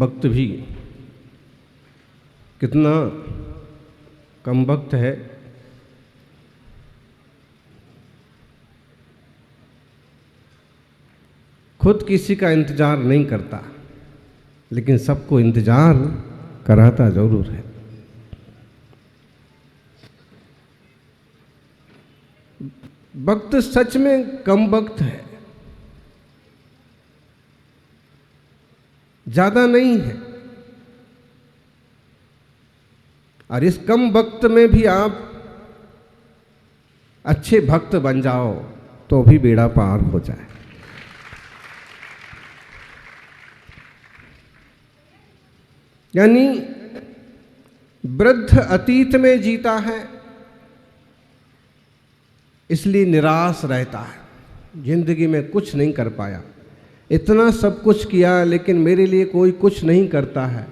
वक्त भी कितना कम वक्त है। खुद किसी का इंतजार नहीं करता, लेकिन सबको इंतजार कराता जरूर है। वक्त सच में कम वक्त है, ज्यादा नहीं है। और इस कम वक्त में भी आप अच्छे भक्त बन जाओ तो भी बेड़ा पार हो जाए। यानी वृद्ध अतीत में जीता है, इसलिए निराश रहता है। जिंदगी में कुछ नहीं कर पाया, इतना सब कुछ किया लेकिन मेरे लिए कोई कुछ नहीं करता है।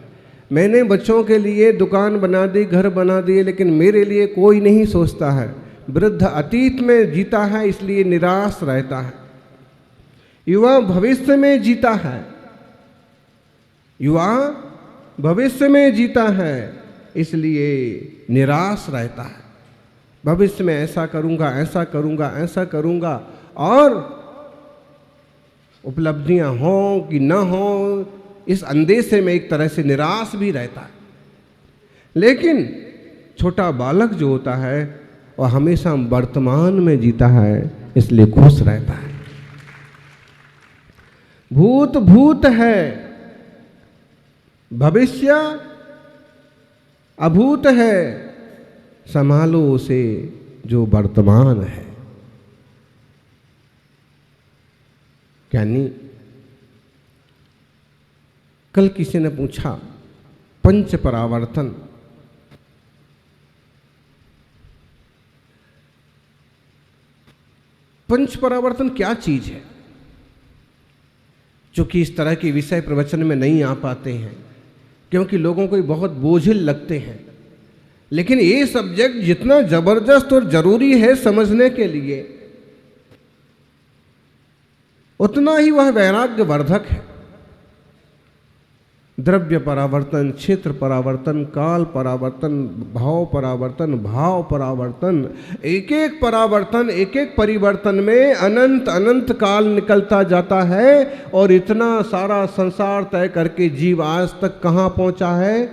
मैंने बच्चों के लिए दुकान बना दी, घर बना दिए, लेकिन मेरे लिए कोई नहीं सोचता है। वृद्ध अतीत में जीता है, इसलिए निराश रहता है। युवा भविष्य में जीता है, युवा भविष्य में जीता है, इसलिए निराश रहता है। भविष्य में ऐसा करूंगा, ऐसा करूंगा, ऐसा करूंगा, और उपलब्धियां हों कि ना हों, इस अंदेशे में एक तरह से निराश भी रहता है। लेकिन छोटा बालक जो होता है वह हमेशा वर्तमान में जीता है, इसलिए खुश रहता है। भूत भूत है, भविष्य अभूत है, संभालो उसे जो वर्तमान है। यानी कल किसी ने पूछा पंच परावर्तन, पंच परावर्तन क्या चीज है? चूंकि इस तरह के विषय प्रवचन में नहीं आ पाते हैं, क्योंकि लोगों को बहुत बोझिल लगते हैं। लेकिन ये सब्जेक्ट जितना जबरदस्त और जरूरी है समझने के लिए, उतना ही वह वैराग्यवर्धक है। द्रव्य परावर्तन, क्षेत्र परावर्तन, काल परावर्तन, भाव परावर्तन, भाव परावर्तन, एक एक परावर्तन, एक एक परिवर्तन में अनंत अनंत काल निकलता जाता है। और इतना सारा संसार तय करके जीव आज तक कहाँ पहुंचा है?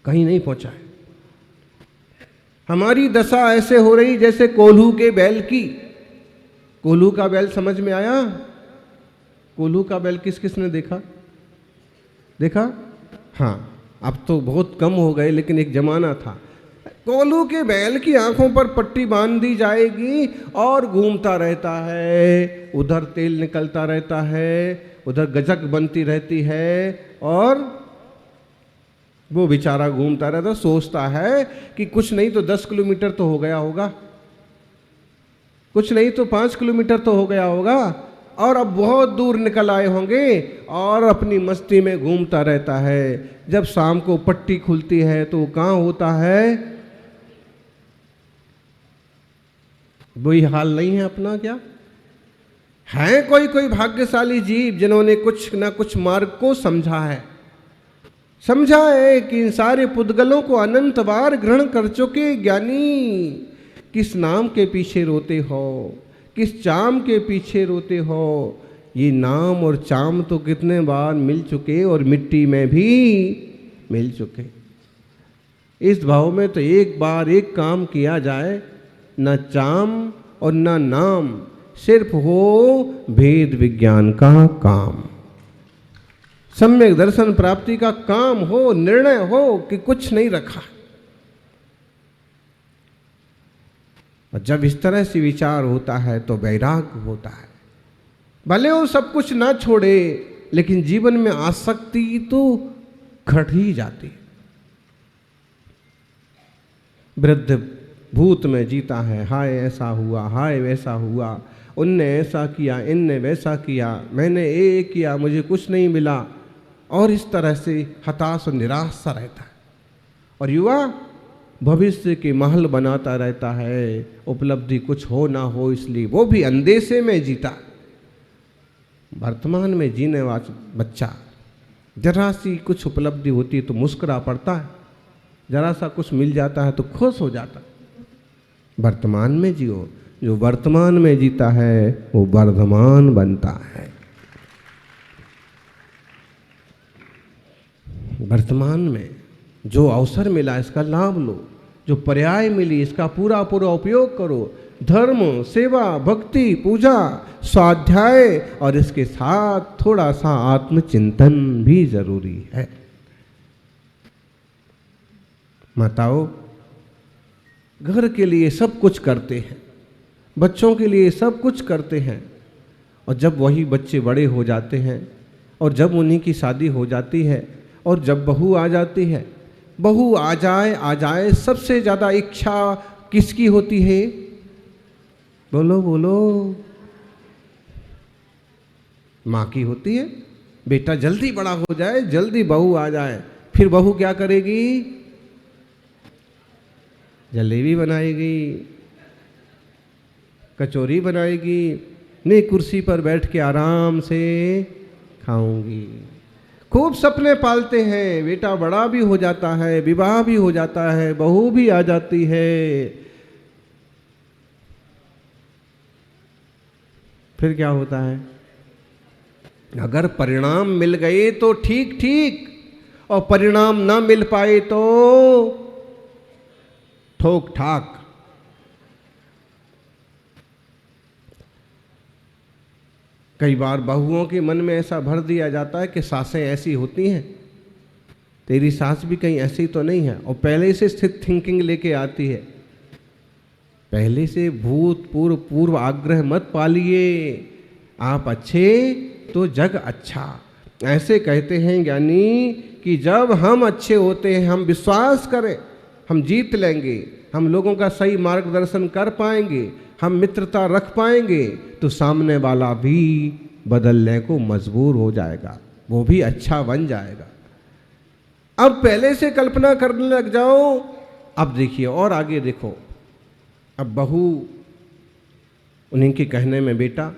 कहीं नहीं पहुंचा है। हमारी दशा ऐसे हो रही जैसे कोल्हू के बैल की। कोल्हू का बैल समझ में आया? कोल्हू का बैल किस किसने देखा? देखा? हाँ, अब तो बहुत कम हो गए, लेकिन एक जमाना था। कोल्हू के बैल की आंखों पर पट्टी बांध दी जाएगी और घूमता रहता है, उधर तेल निकलता रहता है, उधर गजक बनती रहती है, और वो बेचारा घूमता रहता, सोचता है कि कुछ नहीं तो 10 किलोमीटर तो हो गया होगा, कुछ नहीं तो 5 किलोमीटर तो हो गया होगा, और अब बहुत दूर निकल आए होंगे, और अपनी मस्ती में घूमता रहता है। जब शाम को पट्टी खुलती है तो वो कहाँ होता है? वही हाल नहीं है अपना क्या? है कोई कोई भाग्यशाली जीव जिन्होंने कुछ ना कुछ मार्ग को समझा है, समझा है कि इन सारे पुद्गलों को अनंत बार ग्रहण कर चुके ज्ञानी किस नाम के पीछे रोते हो, किस चाम के पीछे रोते हो? ये नाम और चाम तो कितने बार मिल चुके और मिट्टी में भी मिल चुके। इस भाव में तो एक बार एक काम किया जाए, न चाम और न नाम, सिर्फ हो भेद विज्ञान का काम, सम्यक दर्शन प्राप्ति का काम हो, निर्णय हो कि कुछ नहीं रखा। और जब इस तरह से विचार होता है तो वैराग्य होता है। भले वो सब कुछ ना छोड़े, लेकिन जीवन में आसक्ति तो घट ही जाती है। वृद्ध भूत में जीता है, हाय ऐसा हुआ, हाय वैसा हुआ, उनने ऐसा किया, इनने वैसा किया, मैंने ये किया, मुझे कुछ नहीं मिला, और इस तरह से हताश और निराश सा रहता है। और युवा भविष्य के महल बनाता रहता है, उपलब्धि कुछ हो ना हो इसलिए वो भी अंदेशे में जीता। वर्तमान में जीने वाला बच्चा जरा सी कुछ उपलब्धि होती है तो मुस्कुरा पड़ता है, जरा सा कुछ मिल जाता है तो खुश हो जाता है। वर्तमान में जियो, जो वर्तमान में जीता है वो वर्धमान बनता है। वर्तमान में जो अवसर मिला इसका लाभ लो, जो पर्याय मिली इसका पूरा पूरा उपयोग करो। धर्म, सेवा, भक्ति, पूजा, स्वाध्याय और इसके साथ थोड़ा सा आत्मचिंतन भी जरूरी है। माताओं, घर के लिए सब कुछ करते हैं, बच्चों के लिए सब कुछ करते हैं, और जब वही बच्चे बड़े हो जाते हैं और जब उन्हीं की शादी हो जाती है और जब बहू आ जाती है, बहू आ जाए सबसे ज़्यादा इच्छा किसकी होती है? बोलो बोलो। माँ की होती है। बेटा जल्दी बड़ा हो जाए, जल्दी बहू आ जाए। फिर बहू क्या करेगी? जलेबी बनाएगी, कचौरी बनाएगी, नई कुर्सी पर बैठ के आराम से खाऊंगी। खूब सपने पालते हैं, बेटा बड़ा भी हो जाता है, विवाह भी हो जाता है, बहू भी आ जाती है। फिर क्या होता है? अगर परिणाम मिल गए तो ठीक ठीक, और परिणाम ना मिल पाए तो ठोक ठाक। कई बार बहुओं के मन में ऐसा भर दिया जाता है कि सासें ऐसी होती हैं, तेरी सास भी कहीं ऐसी तो नहीं है, और पहले से स्थित थिंकिंग लेके आती है। पहले से पूर्व आग्रह मत पालिए, आप अच्छे तो जग अच्छा। ऐसे कहते हैं ज्ञानी कि जब हम अच्छे होते हैं, हम विश्वास करें हम जीत लेंगे, हम लोगों का सही मार्गदर्शन कर पाएंगे, हम मित्रता रख पाएंगे, तो सामने वाला भी बदलने को मजबूर हो जाएगा, वो भी अच्छा बन जाएगा। अब पहले से कल्पना करने लग जाओ। अब देखिए और आगे देखो। अब बहू उन्हीं के कहने में बेटा,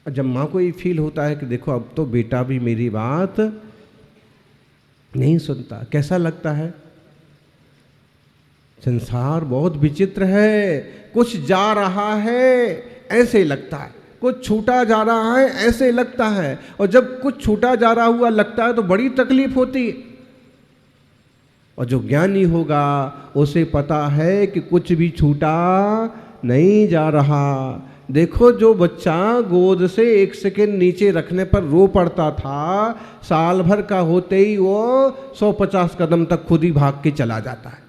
जब माँ को ये फील होता है कि देखो अब तो बेटा भी मेरी बात नहीं सुनता, कैसा लगता है? संसार बहुत विचित्र है। कुछ जा रहा है ऐसे लगता है, कुछ छूटा जा रहा है ऐसे लगता है, और जब कुछ छूटा जा रहा हुआ लगता है तो बड़ी तकलीफ होती है। और जो ज्ञानी होगा उसे पता है कि कुछ भी छूटा नहीं जा रहा। देखो, जो बच्चा गोद से 1 सेकेंड नीचे रखने पर रो पड़ता था, साल भर का होते ही वो 150 कदम तक खुद ही भाग के चला जाता है।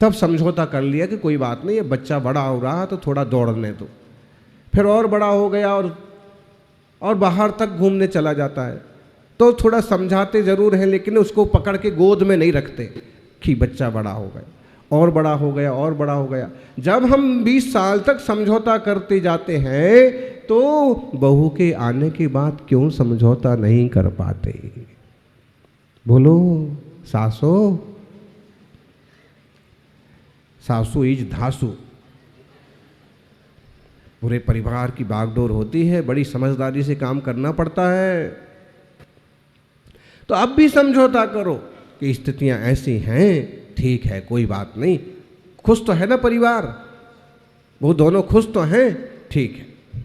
तब समझौता कर लिया कि कोई बात नहीं, ये बच्चा बड़ा हो रहा तो थोड़ा दौड़ने दो। फिर और बड़ा हो गया और बाहर तक घूमने चला जाता है, तो थोड़ा समझाते जरूर हैं, लेकिन उसको पकड़ के गोद में नहीं रखते कि बच्चा बड़ा हो गया, और बड़ा हो गया और बड़ा हो गया। जब हम 20 साल तक समझौता करते जाते हैं तो बहू के आने के बाद क्यों समझौता नहीं कर पाते? बोलो सासो। सासू इज धासु। पूरे परिवार की बागडोर होती है, बड़ी समझदारी से काम करना पड़ता है। तो अब भी समझौता करो कि स्थितियां ऐसी हैं, ठीक है कोई बात नहीं, खुश तो है ना परिवार, वो दोनों खुश तो हैं, ठीक है।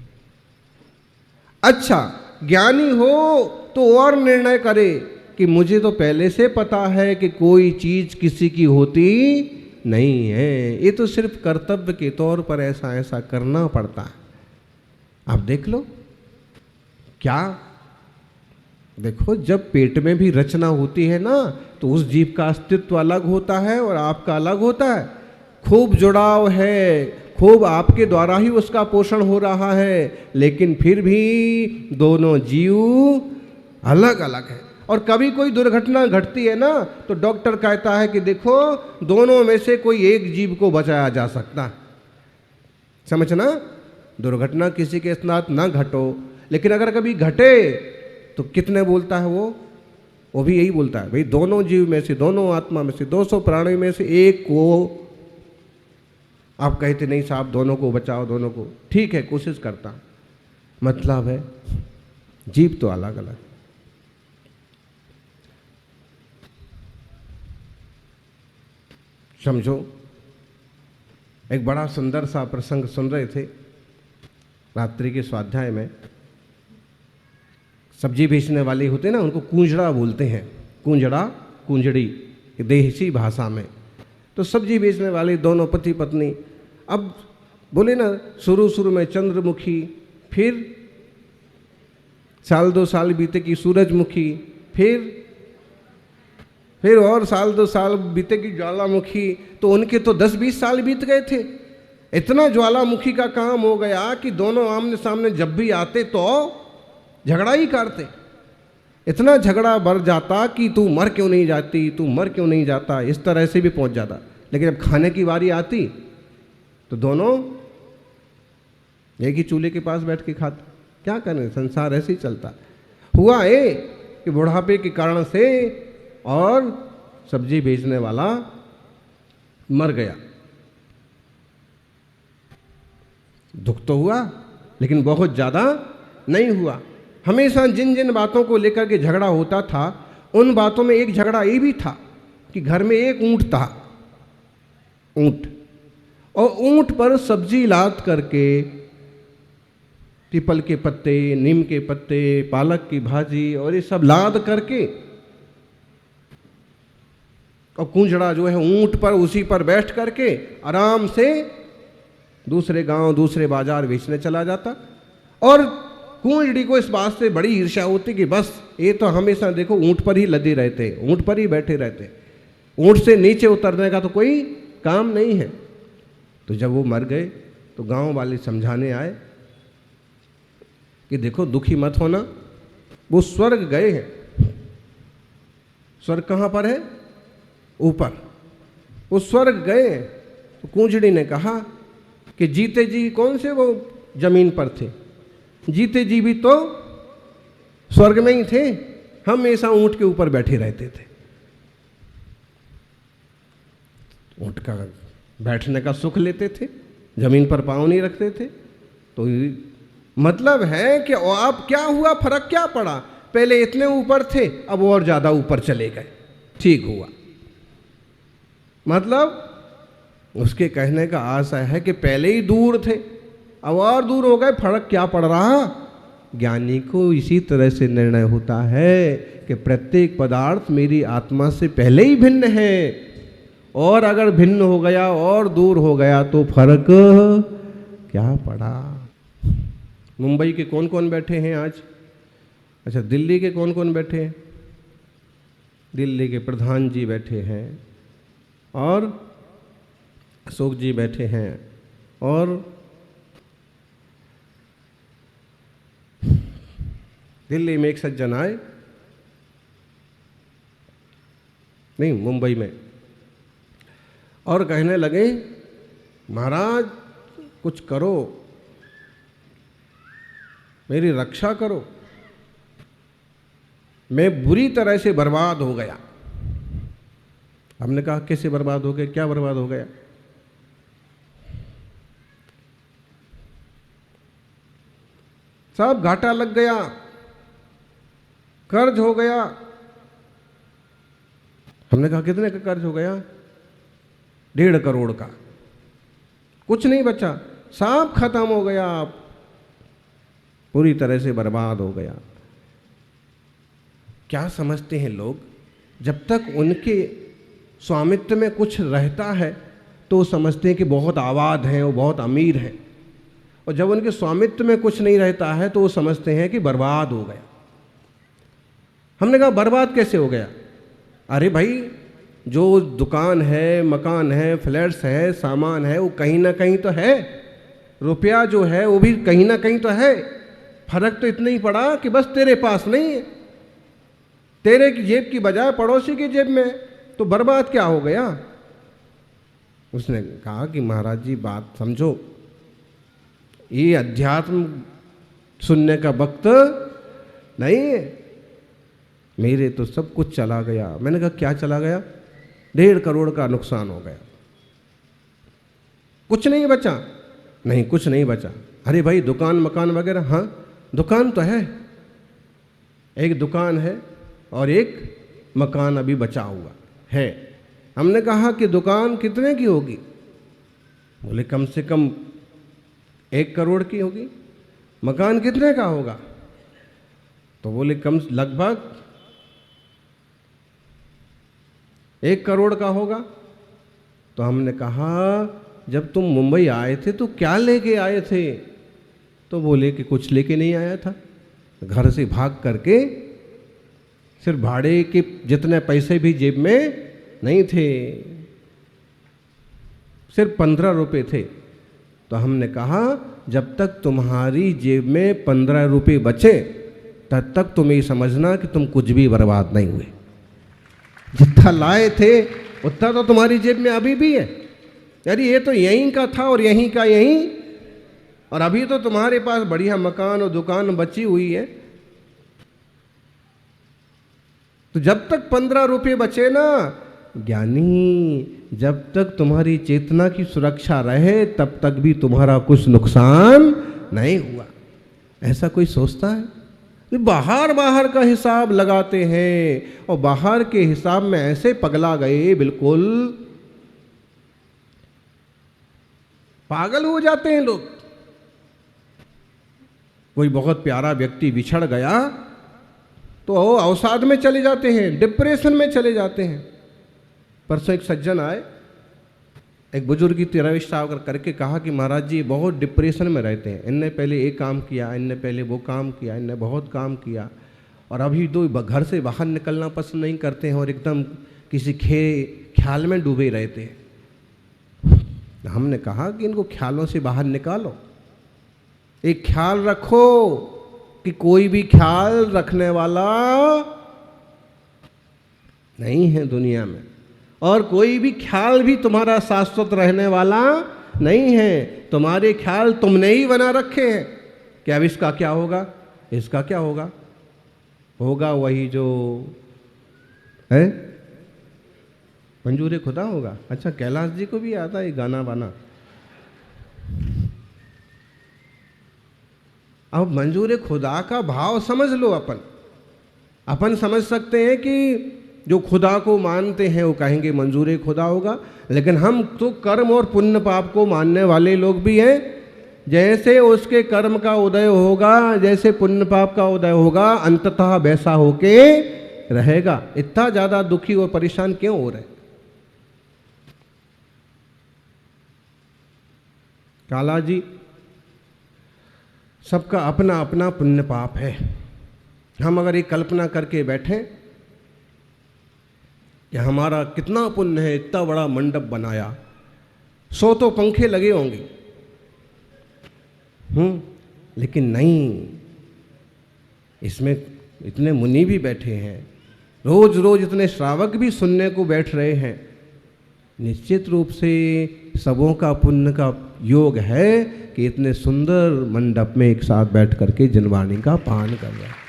अच्छा, ज्ञानी हो तो और निर्णय करे कि मुझे तो पहले से पता है कि कोई चीज किसी की होती नहीं है, ये तो सिर्फ कर्तव्य के तौर पर ऐसा ऐसा करना पड़ता है। आप देख लो क्या, देखो जब पेट में भी रचना होती है ना, तो उस जीव का अस्तित्व अलग होता है और आपका अलग होता है। खूब जुड़ाव है, खूब आपके द्वारा ही उसका पोषण हो रहा है, लेकिन फिर भी दोनों जीव अलग अलग है। और कभी कोई दुर्घटना घटती है ना, तो डॉक्टर कहता है कि देखो दोनों में से कोई एक जीव को बचाया जा सकता। समझना, दुर्घटना किसी के साथ ना घटो, लेकिन अगर कभी घटे तो कितने बोलता है वो भी यही बोलता है, भाई दोनों जीव में से, दोनों आत्मा में से, 200 प्राणी में से एक को। आप कहते नहीं साहब दोनों को बचाओ, दोनों को, ठीक है कोशिश करता, मतलब है जीव तो अलग अलग। समझो, एक बड़ा सुंदर सा प्रसंग सुन रहे थे रात्रि के स्वाध्याय में। सब्जी बेचने वाले होते ना, उनको कूंजड़ा बोलते हैं, कूंजड़ा, कूंजड़ी देसी भाषा में। तो सब्जी बेचने वाले दोनों पति पत्नी, अब बोले ना शुरू में चंद्रमुखी, फिर साल 2 साल बीते की सूरजमुखी, फिर और साल 2 साल बीते की ज्वालामुखी। तो उनके तो 10-20 साल बीत गए थे। इतना ज्वालामुखी का काम हो गया कि दोनों आमने सामने जब भी आते तो झगड़ा ही करते। इतना झगड़ा बढ़ जाता कि तू मर क्यों नहीं जाती, तू मर क्यों नहीं जाता, इस तरह से भी पहुंच जाता। लेकिन जब खाने की बारी आती तो दोनों एक ही चूल्हे के पास बैठ के खाते। क्या करें, संसार ऐसे ही चलता। हुआ ये कि बुढ़ापे के कारण से और सब्जी बेचने वाला मर गया। दुख तो हुआ लेकिन बहुत ज़्यादा नहीं हुआ। हमेशा जिन जिन बातों को लेकर के झगड़ा होता था, उन बातों में एक झगड़ा ये भी था कि घर में एक ऊंट था, ऊंट, और ऊंट पर सब्जी लाद करके पीपल के पत्ते, नीम के पत्ते, पालक की भाजी और ये सब लाद करके, और कूंजड़ा जो है ऊंट पर, उसी पर बैठ करके आराम से दूसरे गांव, दूसरे बाजार बेचने चला जाता। और कूंजड़ी को इस बात से बड़ी ईर्ष्या होती कि बस ये तो हमेशा देखो ऊंट पर ही लदे रहते, ऊंट पर ही बैठे रहते, ऊंट से नीचे उतरने का तो कोई काम नहीं है। तो जब वो मर गए तो गांव वाले समझाने आए कि देखो दुखी मत होना, वो स्वर्ग गए हैं। स्वर्ग कहाँ पर है? ऊपर। वो स्वर्ग गए। तो कूंजड़ी ने कहा कि जीते जी कौन से वो जमीन पर थे, जीते जी भी तो स्वर्ग में ही थे, हम हमेशा ऊंट के ऊपर बैठे रहते थे। ऊंट का बैठने का सुख लेते थे, जमीन पर पांव नहीं रखते थे। तो मतलब है कि अब क्या हुआ, फर्क क्या पड़ा, पहले इतने ऊपर थे अब और ज्यादा ऊपर चले गए, ठीक हुआ। मतलब उसके कहने का आशा है कि पहले ही दूर थे अब और दूर हो गए, फर्क क्या पड़ रहा। ज्ञानी को इसी तरह से निर्णय होता है कि प्रत्येक पदार्थ मेरी आत्मा से पहले ही भिन्न है, और अगर भिन्न हो गया और दूर हो गया तो फर्क क्या पड़ा। मुंबई के कौन कौन बैठे हैं आज? अच्छा, दिल्ली के कौन कौन बैठे हैं? दिल्ली के प्रधान जी बैठे हैं, और अशोक जी बैठे हैं, और दिल्ली में एक सज्जन आए, नहीं मुंबई में, और कहने लगे महाराज कुछ करो, मेरी रक्षा करो, मैं बुरी तरह से बर्बाद हो गया। हमने कहा कैसे बर्बाद हो गए, क्या बर्बाद हो गया? सब घाटा लग गया, कर्ज हो गया। हमने कहा कितने का कर्ज हो गया? 1.5 करोड़ का। कुछ नहीं बचा, सब खत्म हो गया, पूरी तरह से बर्बाद हो गया। क्या समझते हैं लोग? जब तक उनके स्वामित्व में कुछ रहता है तो समझते हैं कि बहुत आबाद हैं, वो बहुत अमीर हैं, और जब उनके स्वामित्व में कुछ नहीं रहता है तो वो समझते हैं कि बर्बाद हो गया। हमने कहा बर्बाद कैसे हो गया? अरे भाई, जो दुकान है, मकान है, फ्लैट्स है, सामान है, वो कहीं ना कहीं तो है, रुपया जो है वो भी कहीं ना कहीं तो है। फर्क तो इतना ही पड़ा कि बस तेरे पास नहीं है, तेरे की जेब की बजाय पड़ोसी की जेब में, तो बर्बाद क्या हो गया? उसने कहा कि महाराज जी बात समझो, ये अध्यात्म सुनने का वक्त नहीं है, मेरे तो सब कुछ चला गया। मैंने कहा क्या चला गया? 1.5 करोड़ का नुकसान हो गया, कुछ नहीं बचा? नहीं, कुछ नहीं बचा। अरे भाई, दुकान मकान वगैरह? हाँ, दुकान तो है, एक दुकान है और एक मकान अभी बचा हुआ है, हमने कहा कि दुकान कितने की होगी? बोले कम से कम 1 करोड़ की होगी। मकान कितने का होगा? तो बोले कम लगभग 1 करोड़ का होगा। तो हमने कहा जब तुम मुंबई आए थे तो क्या लेके आए थे? तो बोले कि कुछ लेके नहीं आया था, घर से भाग करके सिर्फ भाड़े के जितने पैसे भी जेब में नहीं थे, सिर्फ 15 रुपये थे। तो हमने कहा जब तक तुम्हारी जेब में 15 रुपये बचे तब तक तुम ये समझना कि तुम कुछ भी बर्बाद नहीं हुए। जितना लाए थे उतना तो तुम्हारी जेब में अभी भी है। यानी ये तो यहीं का था और यहीं का यहीं, और अभी तो तुम्हारे पास बढ़िया मकान और दुकान बची हुई है। तो जब तक 15 रुपये बचे ना ज्ञानी, जब तक तुम्हारी चेतना की सुरक्षा रहे तब तक भी तुम्हारा कुछ नुकसान नहीं हुआ। ऐसा कोई सोचता है? बाहर बाहर का हिसाब लगाते हैं और बाहर के हिसाब में ऐसे पगला गए, बिल्कुल पागल हो जाते हैं लोग। कोई बहुत प्यारा व्यक्ति बिछड़ गया तो अवसाद में चले जाते हैं, डिप्रेशन में चले जाते हैं। परसों एक सज्जन आए, एक बुजुर्ग की तिरविष्ठा करके कहा कि महाराज जी बहुत डिप्रेशन में रहते हैं, इनने पहले एक काम किया, इनने पहले वो काम किया, इनने बहुत काम किया और अभी दो घर से बाहर निकलना पसंद नहीं करते हैं और एकदम किसी ख्याल में डूबे रहते हैं। हमने कहा कि इनको ख्यालों से बाहर निकालो। एक ख्याल रखो कि कोई भी ख्याल रखने वाला नहीं है दुनिया में, और कोई भी ख्याल भी तुम्हारा शाश्वत रहने वाला नहीं है। तुम्हारे ख्याल तुमने ही बना रखे हैं कि अब इसका क्या होगा, इसका क्या होगा, होगा वही जो है मंजूर खुदा होगा। अच्छा, कैलाश जी को भी आता है गाना बाना। अब मंजूर खुदा का भाव समझ लो। अपन समझ सकते हैं कि जो खुदा को मानते हैं वो कहेंगे मंजूर खुदा होगा, लेकिन हम तो कर्म और पुण्य पाप को मानने वाले लोग भी हैं। जैसे उसके कर्म का उदय होगा, जैसे पुण्य पाप का उदय होगा, अंततः वैसा होके रहेगा। इतना ज़्यादा दुखी और परेशान क्यों हो रहे? काला जी, सबका अपना अपना पुण्य पाप है। हम अगर एक कल्पना करके बैठें कि हमारा कितना पुण्य है, इतना बड़ा मंडप बनाया, 100 तो पंखे लगे होंगे, लेकिन नहीं, इसमें इतने मुनि भी बैठे हैं, रोज रोज इतने श्रावक भी सुनने को बैठ रहे हैं। निश्चित रूप से सबों का पुण्य का योग है कि इतने सुंदर मंडप में एक साथ बैठ करके जनवाणी का पान कर रहे हैं।